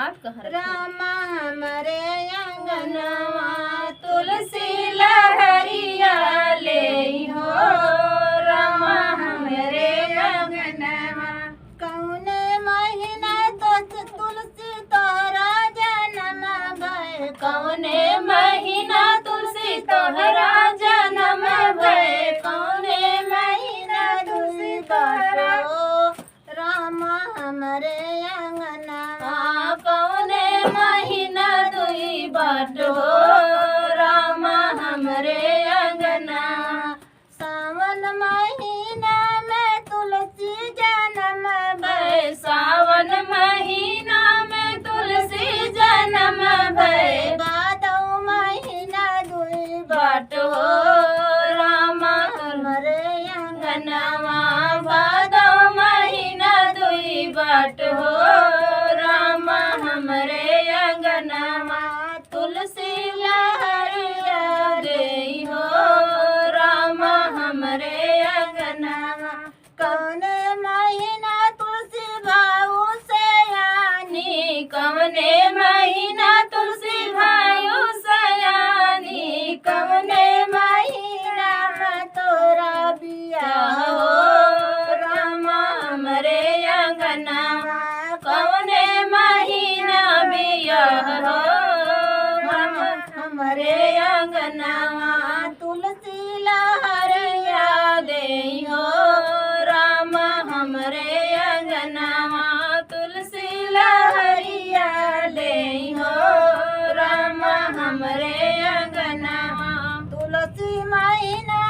पाठ कह रहे रामा हमरे अंगनवा तुलसी लहरिया ले हो रामा हमरे अंगनवा कौने महीना तो तुलसी तोहरा जन्म भय कौने महीना तुलसी तोहरा जन्म भय कौने महीना तुलसी तोहरा रामा हमरे अंगनवा कौने महीना दुई बाटो रामा हमरे अंगनवा सावन महीना में तुलसी जन्म भय सावन महीना में तुलसी जन्म भय भादौ महीना दुई बाटो रामा हमरे अंगनवा भादौ महीना दुई बाटो रामा हमरे अंगनवा तुलसी लहरिया देई हो रामा हमरे अंगनवा कौने महीना तुलसी भाऊ से यानी कौने महीना तुलसी भाऊ से यानी कौने महीना में तोरा बियाह हो रामा हमरे अंगनवा कौने महीना बियाह हो हमरे अंगनवा तुलसी लहरिया देई हो रामा हमरे अंगनवा तुलसी लहरिया देई हो रामा हमरे अंगनवा तुलसी महीना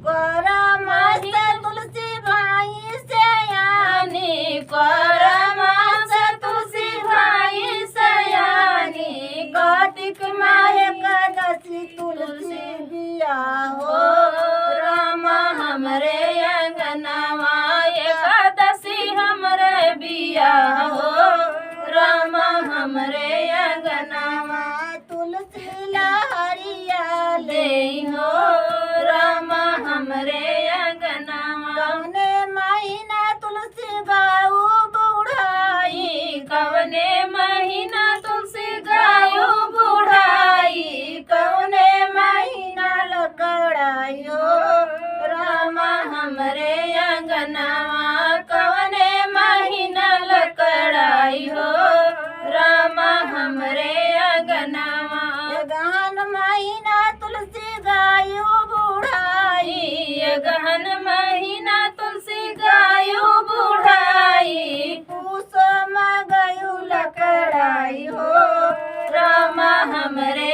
करमास तुलसी भाई से यानी करमास तुलसी भाई से यानी कार्तिक माह एकादशी तुलसी बियाह हो रामा हमरे अंगनवा एकादशी हमरे बियाह हो रामा हमरे अंगनवा तुलसी लहरिया ले हो रामा हमरे अंगनवा कौने महीना तुलसी गाऊ बुढ़ाई कौने महीना तुलसी गाऊ बुढ़ाई कौने महीना लकड़ाई हो रामा हमरे अंगनवा कौने महीना लकड़ाई हो रामा हमरे अंगनवा गहन महीना तुलसी गायु बुढ़ाई गहन महीना तुलसी गायु बुढ़ाई पूस में गयु लकड़ाई हो रामा हमरे